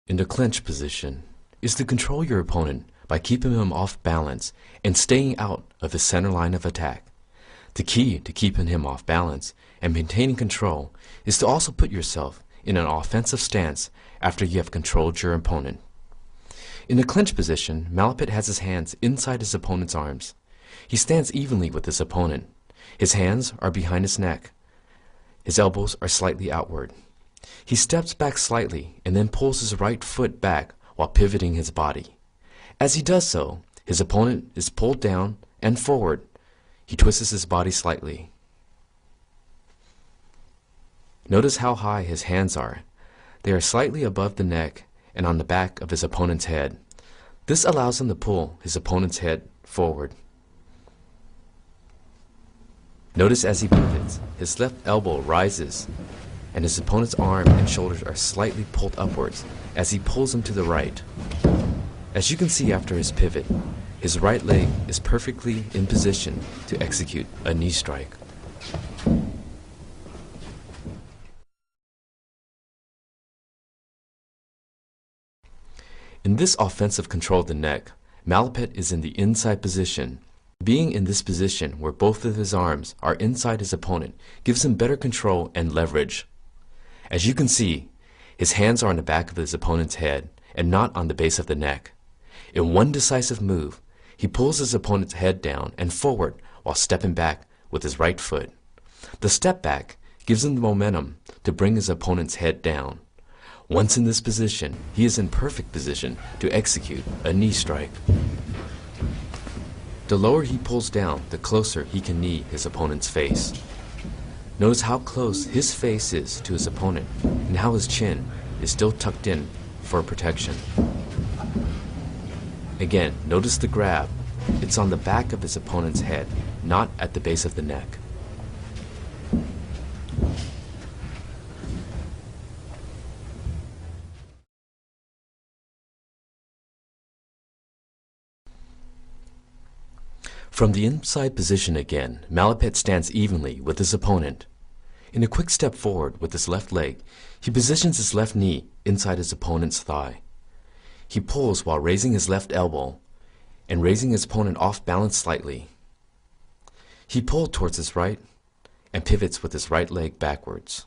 In the clinch position is to control your opponent by keeping him off balance and staying out of his center line of attack. The key to keeping him off balance and maintaining control is to also put yourself in an offensive stance after you have controlled your opponent. In the clinch position, Malapit has his hands inside his opponent's arms. He stands evenly with his opponent. His hands are behind his neck. His elbows are slightly outward. He steps back slightly and then pulls his right foot back while pivoting his body. As he does so, his opponent is pulled down and forward. He twists his body slightly. Notice how high his hands are. They are slightly above the neck and on the back of his opponent's head. This allows him to pull his opponent's head forward. Notice as he pivots, his left elbow rises and his opponent's arm and shoulders are slightly pulled upwards as he pulls him to the right. As you can see after his pivot, his right leg is perfectly in position to execute a knee strike. In this offensive control of the neck, Malapit is in the inside position. Being in this position where both of his arms are inside his opponent gives him better control and leverage. As you can see, his hands are on the back of his opponent's head and not on the base of the neck. In one decisive move, he pulls his opponent's head down and forward while stepping back with his right foot. The step back gives him the momentum to bring his opponent's head down. Once in this position, he is in perfect position to execute a knee strike. The lower he pulls down, the closer he can knee his opponent's face. Notice how close his face is to his opponent and how his chin is still tucked in for protection. Again, notice the grab. It's on the back of his opponent's head, not at the base of the neck. From the inside position again, Malapit stands evenly with his opponent. In a quick step forward with his left leg, he positions his left knee inside his opponent's thigh. He pulls while raising his left elbow and raising his opponent off balance slightly. He pulls towards his right and pivots with his right leg backwards.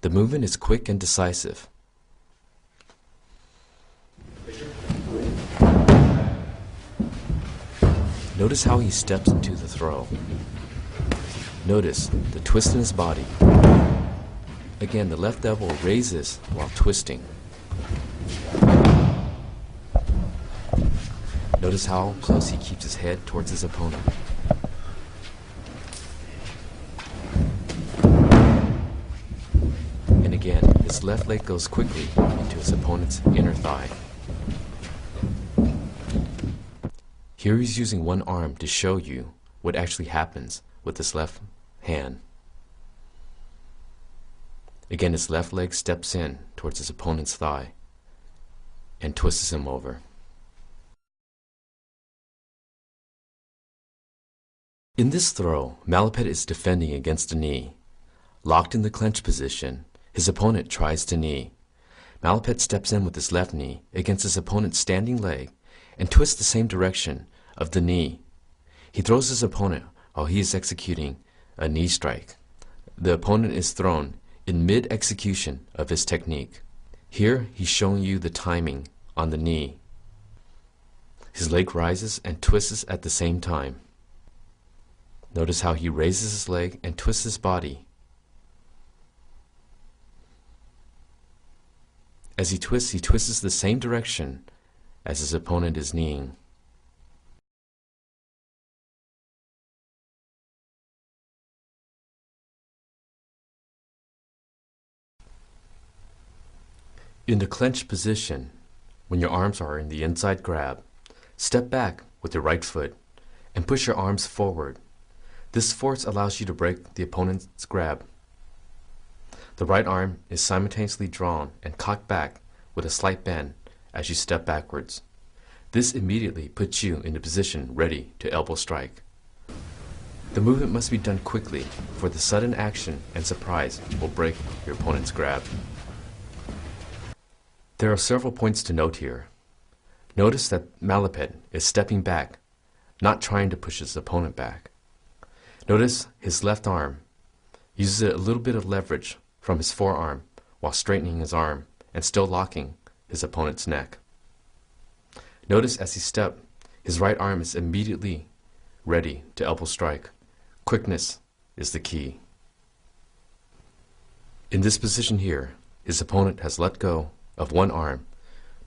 The movement is quick and decisive. Notice how he steps into the throw. Notice the twist in his body. Again, the left elbow raises while twisting. Notice how close he keeps his head towards his opponent. And again, his left leg goes quickly into his opponent's inner thigh. Here he's using one arm to show you what actually happens with his left hand. Again, his left leg steps in towards his opponent's thigh and twists him over. In this throw, Malapit is defending against the knee. Locked in the clinch position, his opponent tries to knee. Malapit steps in with his left knee against his opponent's standing leg and twists the same direction of the knee. He throws his opponent while he is executing a knee strike. The opponent is thrown in mid-execution of his technique. Here he's showing you the timing on the knee. His leg rises and twists at the same time. Notice how he raises his leg and twists his body. As he twists the same direction as his opponent is kneeing. In the clench position, when your arms are in the inside grab, step back with your right foot and push your arms forward. This force allows you to break the opponent's grab. The right arm is simultaneously drawn and cocked back with a slight bend as you step backwards. This immediately puts you in a position ready to elbow strike. The movement must be done quickly, for the sudden action and surprise will break your opponent's grab. There are several points to note here. Notice that Malapet is stepping back, not trying to push his opponent back. Notice his left arm uses a little bit of leverage from his forearm while straightening his arm and still locking his opponent's neck. Notice as he steps, his right arm is immediately ready to elbow strike. Quickness is the key. In this position here, his opponent has let go of one arm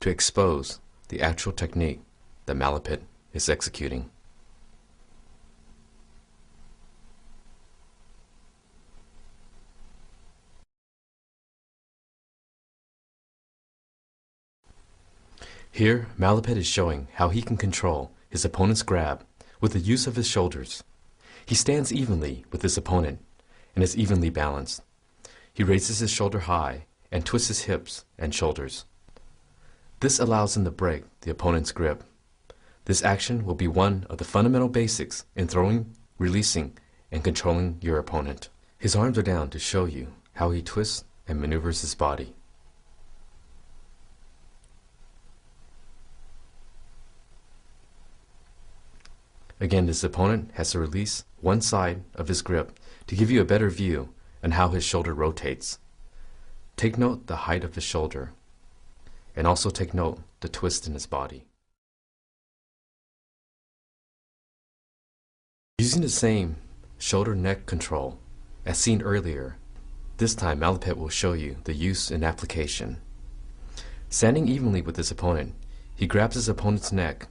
to expose the actual technique that Malapet is executing. Here, Malapet is showing how he can control his opponent's grab with the use of his shoulders. He stands evenly with his opponent and is evenly balanced. He raises his shoulder high and twists his hips and shoulders. This allows him to break the opponent's grip. This action will be one of the fundamental basics in throwing, releasing, and controlling your opponent. His arms are down to show you how he twists and maneuvers his body. Again, his opponent has to release one side of his grip to give you a better view on how his shoulder rotates. Take note the height of his shoulder, and also take note the twist in his body. Using the same shoulder-neck control as seen earlier, this time Malapet will show you the use and application. Standing evenly with his opponent, he grabs his opponent's neck.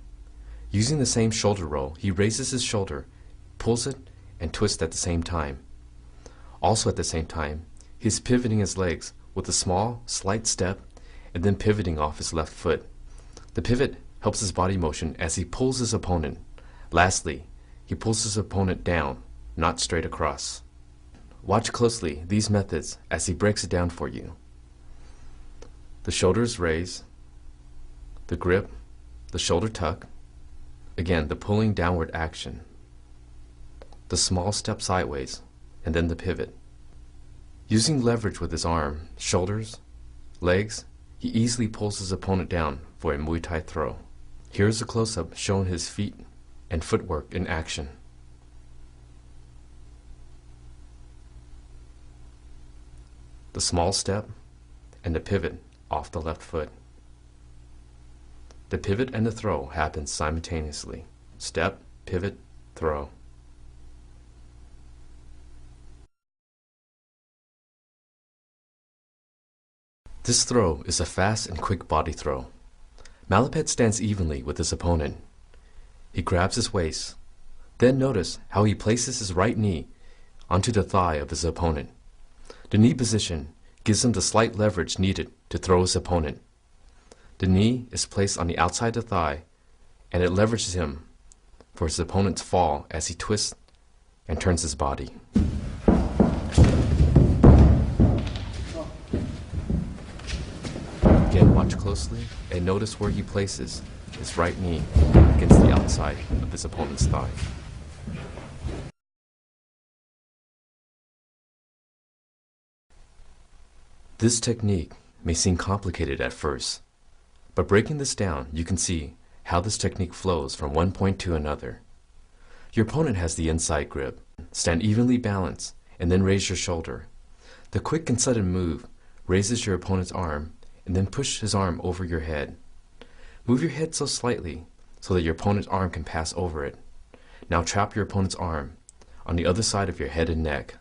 Using the same shoulder roll, he raises his shoulder, pulls it, and twists at the same time. Also at the same time, he is pivoting his legs with a small, slight step and then pivoting off his left foot. The pivot helps his body motion as he pulls his opponent. Lastly, he pulls his opponent down, not straight across. Watch closely these methods as he breaks it down for you. The shoulders raise, the grip, the shoulder tuck, again the pulling downward action, the small step sideways, and then the pivot. Using leverage with his arm, shoulders, legs, he easily pulls his opponent down for a Muay Thai throw. Here's a close-up showing his feet and footwork in action. The small step and the pivot off the left foot. The pivot and the throw happen simultaneously. Step, pivot, throw. This throw is a fast and quick body throw. Malapet stands evenly with his opponent. He grabs his waist. Then notice how he places his right knee onto the thigh of his opponent. The knee position gives him the slight leverage needed to throw his opponent. The knee is placed on the outside of the thigh, and it leverages him for his opponent's fall as he twists and turns his body. Again, watch closely and notice where he places his right knee against the outside of his opponent's thigh. This technique may seem complicated at first, but breaking this down, you can see how this technique flows from one point to another. Your opponent has the inside grip. Stand evenly balanced and then raise your shoulder. The quick and sudden move raises your opponent's arm and then push his arm over your head. Move your head so slightly so that your opponent's arm can pass over it. Now trap your opponent's arm on the other side of your head and neck.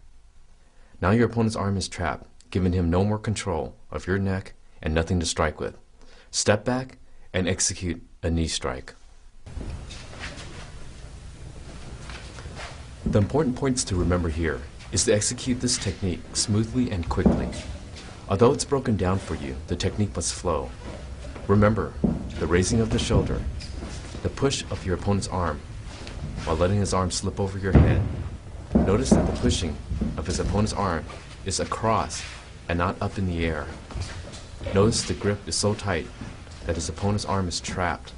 Now your opponent's arm is trapped, giving him no more control of your neck and nothing to strike with. Step back and execute a knee strike. The important points to remember here is to execute this technique smoothly and quickly. Although it's broken down for you, the technique must flow. Remember the raising of the shoulder, the push of your opponent's arm while letting his arm slip over your head. Notice that the pushing of his opponent's arm is across and not up in the air. Notice the grip is so tight that his opponent's arm is trapped.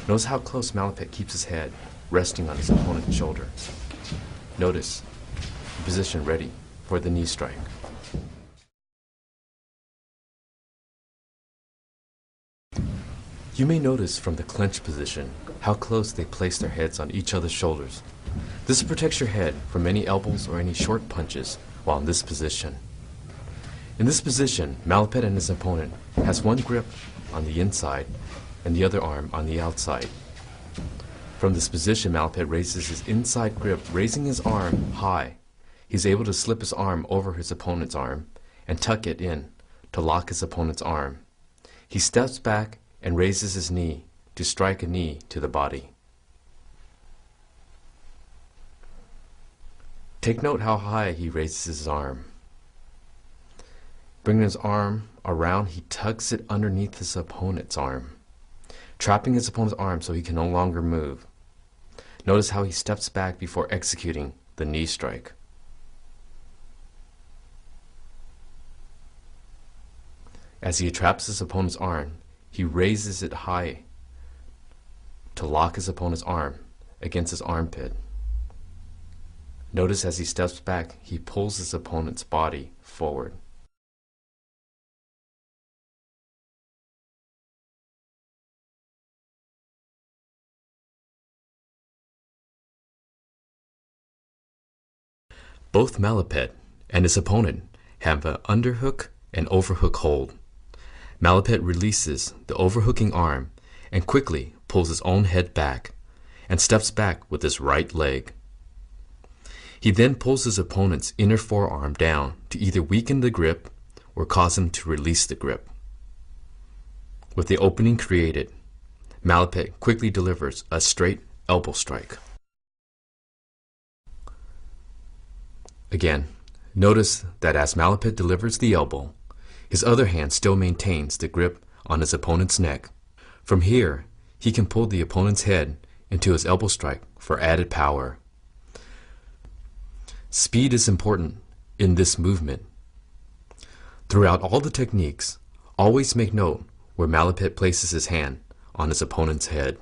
Notice how close Malapet keeps his head resting on his opponent's shoulder. Notice the position ready for the knee strike. You may notice from the clinch position how close they place their heads on each other's shoulders. This protects your head from any elbows or any short punches while in this position. In this position, Malapet and his opponent has one grip on the inside and the other arm on the outside. From this position, Malapet raises his inside grip, raising his arm high. He's able to slip his arm over his opponent's arm and tuck it in to lock his opponent's arm. He steps back and raises his knee to strike a knee to the body. Take note how high he raises his arm. Bringing his arm around, he tucks it underneath his opponent's arm, trapping his opponent's arm so he can no longer move. Notice how he steps back before executing the knee strike. As he traps his opponent's arm, he raises it high to lock his opponent's arm against his armpit. Notice as he steps back, he pulls his opponent's body forward. Both Malapet and his opponent have an underhook and overhook hold. Malapet releases the overhooking arm and quickly pulls his own head back and steps back with his right leg. He then pulls his opponent's inner forearm down to either weaken the grip or cause him to release the grip. With the opening created, Malapet quickly delivers a straight elbow strike. Again, notice that as Malapet delivers the elbow, his other hand still maintains the grip on his opponent's neck. From here, he can pull the opponent's head into his elbow strike for added power. Speed is important in this movement. Throughout all the techniques, always make note where Malapet places his hand on his opponent's head.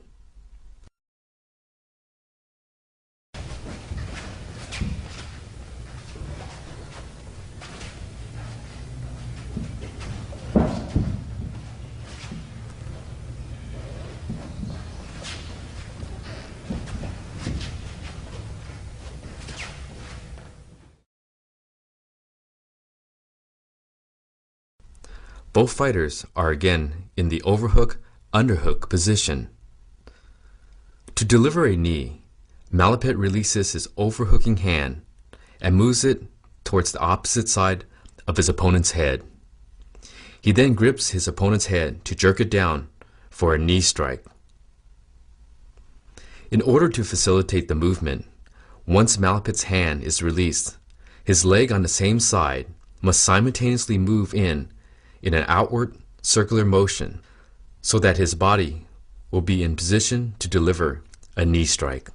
Both fighters are again in the overhook, underhook position. To deliver a knee, Malapet releases his overhooking hand and moves it towards the opposite side of his opponent's head. He then grips his opponent's head to jerk it down for a knee strike. In order to facilitate the movement, once Malapet's hand is released, his leg on the same side must simultaneously move in an outward circular motion so that his body will be in position to deliver a knee strike.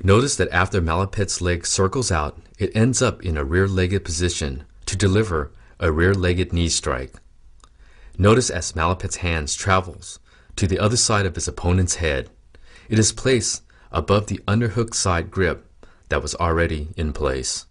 Notice that after Malapet's leg circles out, it ends up in a rear-legged position to deliver a rear-legged knee strike. Notice as Malapet's hands travels to the other side of his opponent's head, it is placed above the underhook side grip that was already in place.